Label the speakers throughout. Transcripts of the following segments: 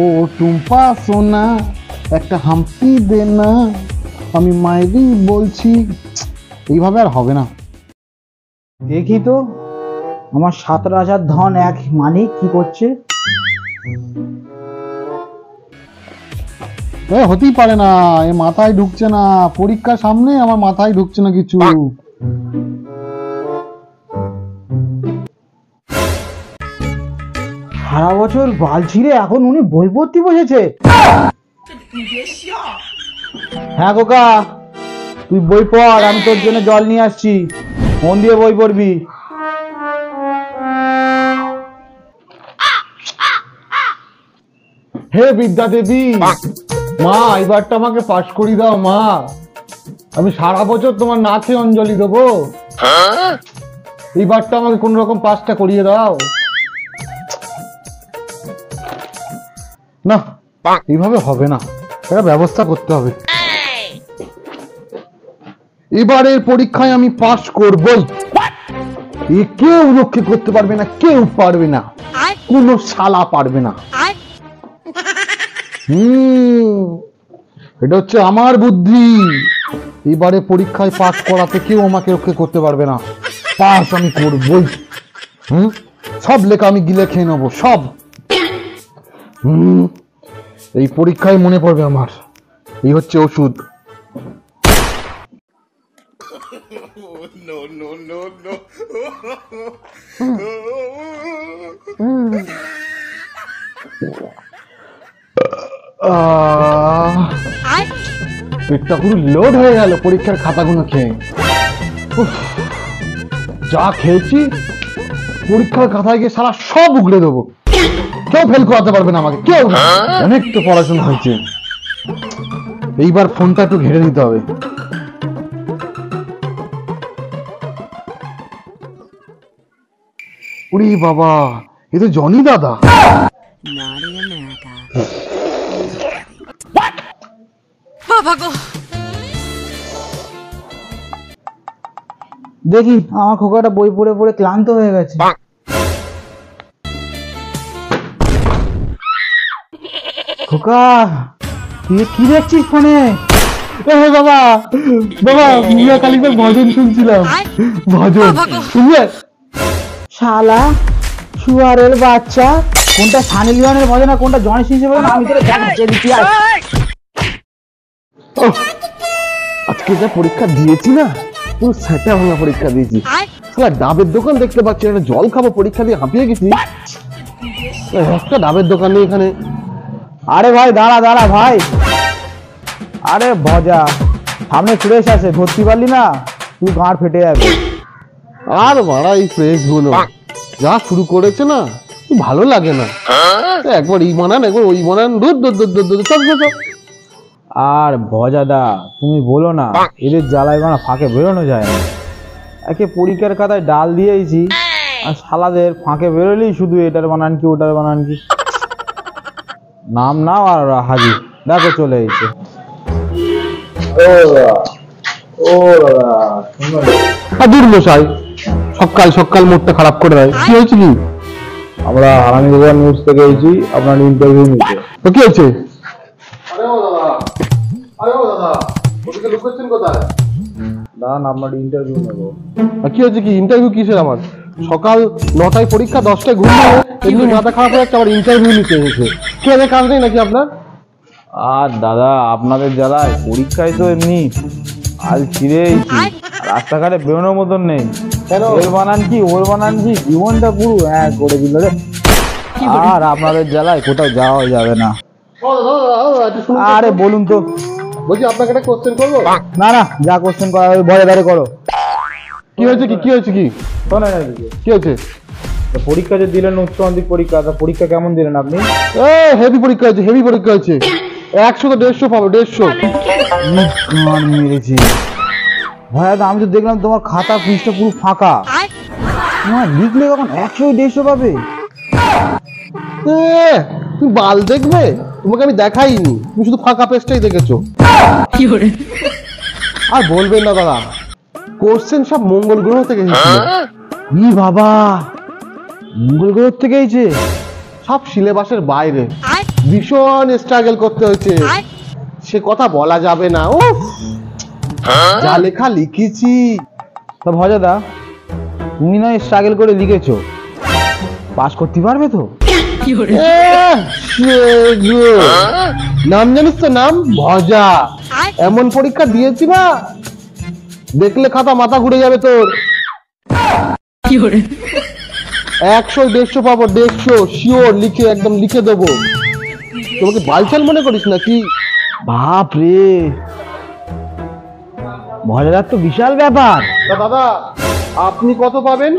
Speaker 1: ও টুম্পা সোনা একটা হাম্পি দে না, আমি মায়েরই বলছি। এইভাবে আর হবে না।
Speaker 2: দেখি তো আমার 17,000 ধন এক মানিক কি করছে।
Speaker 1: হতেই পারে না, এ মাথায় ঢুকছে না। পরীক্ষার সামনে আমার মাথায় ঢুকছে না কিছু।
Speaker 2: সারা বছর বাল ছিঁড়ে এখন উনি বই পড়তে বসেছে। হ্যাঁ খোকা, তুই বই পড়, আমি তোর জন্য জল নিয়ে আসছি। মন দিয়ে বই পড়বি।
Speaker 1: হে বিদ্যা দেবী মা, এবারটা আমাকে পাশ করিয়ে দাও মা। আমি সারা বছর তোমার না খেয়ে অঞ্জলি দেবো, এইবারটা আমাকে কোন রকম পাসটা করিয়ে দাও না। এইভাবে হবে না, একটা ব্যবস্থা করতে হবে। এবারের পরীক্ষায় আমি পাস করবই। এ কেউ রক্ষে করতে পারবে না, কেউ পারবে না, কোনো শালা পারবে না। এটা হচ্ছে আমার বুদ্ধি। এবারে পরীক্ষায় পাস করাতে কেউ আমাকে রক্ষে করতে পারবে না। পাস আমি করবই। সব লেখা আমি গিলে খেয়ে নেবো, সব। এই পরীক্ষায় মনে পড়বে আমার। এই হচ্ছে ওষুধ। পেটটা পুরো লোড হয়ে গেল পরীক্ষার খাতাগুলো খেয়ে। যা খেয়েছি পরীক্ষার খাতায় গিয়ে সারা সব উগড়ে দেবো। কেউ ফেল করাতে পারবে না আমাকে, কেউ। অনেক তো পড়াশোনা হয়েছে, এইবার ফোনটা একটু ঘেরে নিতে হবে। উরি বাবা, এ তো জনি দাদা।
Speaker 2: দেখি আমার খোকাটা বই পড়ে পড়ে ক্লান্ত হয়ে গেছে। খোকা, তুই কি দেখছিস ফোনে?
Speaker 1: বাবা বাবা, মিয়া কালীদের ভজন শুনছিলাম। ভজন শুনবে?
Speaker 2: শালা শুয়ারের বাচ্চা, কোনটা সানি লিওনের ভজন আর কোনটা জনি সিং ভজন আমি তোরে দেখাচ্ছি দিচ্ছি।
Speaker 1: আজকে যা পরীক্ষা দিয়েছি না, পুরো সেটা ভাঙা পরীক্ষা দিয়েছি। সালা ডাবের দোকান দেখতে পাচ্ছি, একটা জল খাবো পরীক্ষা দিয়ে হাঁপিয়ে গেছি। একটা ডাবের দোকান নেই এখানে।
Speaker 2: আরে ভাই দাঁড়া দাঁড়া ভাই, আরে ভজা সামনে ফ্রেশ আছে, ধরতে পারলি না তুই গাঁড় ফেটে যাবে।
Speaker 1: আর মারা এই ফ্রেশ গুলো যা শুরু করেছে না, ভালো লাগে না। একবার এই বানান একবার ওই বানান, দুধ দুধ দুধ দুধ দুধ সব।
Speaker 2: আর ভজাদা তুমি বলো না, এদের জ্বালায় বানা ফাঁকে বেরোনো যায় না। একে পরীক্ষার খাতায় ডাল দিয়েছি, আর শালাদের ফাঁকে বেরোলেই শুধু এটার বানান কি ওটার বানান কি। নাম নাও আর হাজির, দেখো চলে এসেছে।
Speaker 1: দূর মশাই, সকাল সকাল মুডটা খারাপ করে দেয়। কি হয়েছে কি?
Speaker 2: আমরা হারামিগঞ্জ নিউজ থেকে এসেছি আপনার ইন্টারভিউ নিতে।
Speaker 1: তো কি হয়েছে?
Speaker 2: দাঁড়ান আপনার ইন্টারভিউ নেবো।
Speaker 1: কি হয়েছে কি? ইন্টারভিউ কিসের? আমার সকাল 9টায় পরীক্ষা, 10টায় ঘুম পাবে, এমনি মাথা খারাপ হয়ে যাচ্ছে, আবার ইন্টারভিউ নিতে এসেছে। কি আছে, কাজ নেই নাকি আপনার?
Speaker 2: আর দাদা আপনাদের জ্বালায় পরীক্ষায় তো এমনি আজ ছিঁড়েইছি, রাস্তাঘাটে বেরোনোর মতন নেই। এর বানান কি ওর বানান কি, জীবনটা পুরো এক করে দিল রে। আর আপনাদের জ্বালায় কোথাও যাওয়া যাবে না। আরে বলুন তো।
Speaker 1: বলছি আপনাকে একটা কোশ্চেন করবো?
Speaker 2: না না, যা কোশ্চেন করা ওই ভয়ে দাঁড়ে করো।
Speaker 1: কি হয়েছে কি? কি হয়েছে কি?
Speaker 2: শোনেন
Speaker 1: কি হয়েছে?
Speaker 2: পরীক্ষা যে দিলেন উচ্চ মাধ্যমিক পরীক্ষা, তা পরীক্ষা কেমন দিলেন আপনি?
Speaker 1: হেভি পরীক্ষা হয়েছে, হেভি পরীক্ষা হয়েছে। 100 তো 150 পাবো, 150।
Speaker 2: গান মেরেছি ভাইয়া, আমি তো দেখলাম তোমার খাতা পৃষ্ঠা পুরো ফাঁকা। লিখলে কখন 100-150 পাবে?
Speaker 1: তুমি বাল দেখবে, তোমাকে আমি দেখাইনি, তুমি শুধু ফাঁকা পেজটাই দেখেছো। আর বলবেন না দাদা, কোশ্চেন সব মঙ্গল গ্রহ থেকে এসেছিল।
Speaker 2: ই বাবা, মঙ্গল গ্রহ থেকে এসেছে?
Speaker 1: সব সিলেবাসের বাইরে। ভীষণ স্ট্রাগল করতে হয়েছে, সে কথা বলা যাবে না। ও যা লেখা লিখেছি।
Speaker 2: তা ভজাদা, তুমি নয় স্ট্রাগল করে লিখেছো, পাস করতে পারবে তো?
Speaker 1: নাম জানিস তো, নাম ভজা। এমন পরীক্ষা দিয়েছি না, দেখলে খাতা মাথা ঘুরে যাবে তোর। 100-150 পাবো, 150 শিওর, লিখে একদম লিখে দেবো। তোমাকে বালচাল মনে করিস নাকি?
Speaker 2: বাপ রে, ভজাদার তো বিশাল ব্যাপার।
Speaker 1: তা দাদা, আপনি কত পাবেন?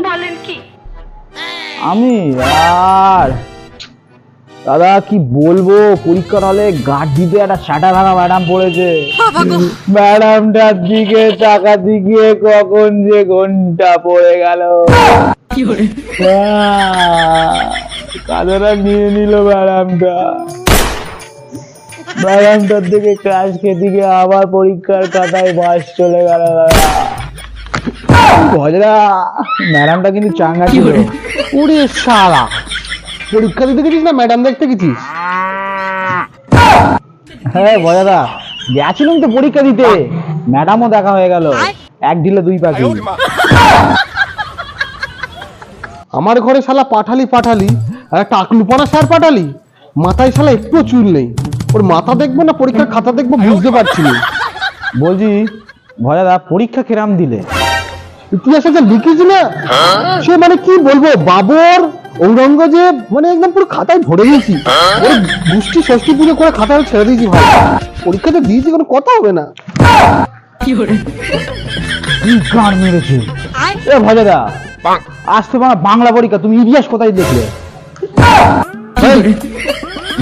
Speaker 2: আমি আর দাদা কি বলবো, পরীক্ষার হলে গার্ড দিতে একটা শাটা ভাঙা ম্যাডাম পড়েছে। ম্যাডামটার দিকে তাকাতে গিয়ে কখন যে ঘন্টা পড়ে গেল, কাদারা নিয়ে নিল ম্যাডামটার দিকে ক্লাস খেতে গিয়ে আবার পরীক্ষার খাতায় বাস চলে গেল। ভজরা, ম্যাডামটা কিন্তু চাঙ্গা ছিল।
Speaker 1: উড়ে শালা, পরীক্ষা দিতে গেছিস না ম্যাডাম দেখতে গেছিস?
Speaker 2: হ্যাঁ ভজাদা, গেছিলাম তো পরীক্ষা দিতে, ম্যাডামও দেখা হয়ে গেল, এক ঢিলে দুই পাখি।
Speaker 1: আমার ঘরে শালা পাঠালি আর একটা আকলুপানা স্যার পাঠালি, মাথায় শালা একটু চুল নেই। ওর মাথা দেখবো না পরীক্ষার খাতা দেখবো বুঝতে পারছি না।
Speaker 2: বলছি ভজাদা, পরীক্ষা কেরাম দিলে?
Speaker 1: ইতিহাসে যে লিখেছি না, সে মানে কি বলবো, বাবর ঔরঙ্গজেব মানে একদম পুরো খাতায় ভরে দিয়েছি। ওর গোষ্ঠী ষষ্ঠী পুজো করে খাতায় ছেড়ে দিয়েছি ভাই। পরীক্ষাতে দিয়েছি, কোনো কথা হবে না।
Speaker 2: কি গান মেরেছে এ ভজাদা, আজ তো বাংলা পরীক্ষা, তুমি ইতিহাস কোথায় দেখলে?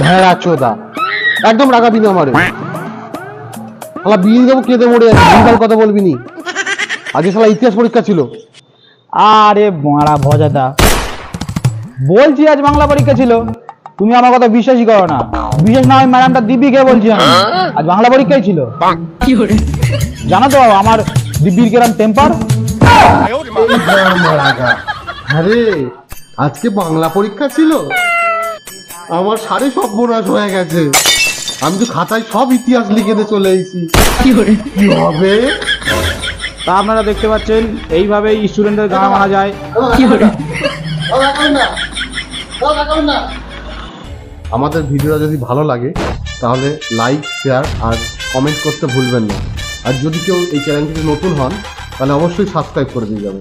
Speaker 1: ভেড়া চোদা, একদম রাগাবি না আমারে। শালা বিয়ে দেবো, কেঁদে মরে যাচ্ছে, ভুলভাল কথা বলবি নি। আজকে শালা ইতিহাস পরীক্ষা ছিল।
Speaker 2: আরে মারা ভজাদা, বলছি আজ বাংলা পরীক্ষা ছিল, তুমি আমার কথা বিশ্বাসই করো না। বিশেষ না হয় ম্যাডামটা দিব্যি কে বলছি আমি, আজ বাংলা পরীক্ষাই ছিল। জানো তো আমার দিব্যির কেরাম টেম্পার।
Speaker 1: আরে আজকে বাংলা পরীক্ষা ছিল, আমার সাড়ে সর্বনাশ হয়ে গেছে। আমি তো খাতায় সব ইতিহাস লিখে দিয়ে চলে এসেছি। কি হবে?
Speaker 2: তা আপনারা দেখতে পাচ্ছেন, এইভাবেই স্টুডেন্টদের গান মানা যায়।
Speaker 1: আমাদের ভিডিওটা যদি ভালো লাগে তাহলে লাইক, শেয়ার আর কমেন্ট করতে ভুলবেন না। আর যদি কেউ এই চ্যানেলটিতে নতুন হন তাহলে অবশ্যই সাবস্ক্রাইব করে দিয়ে যাবেন।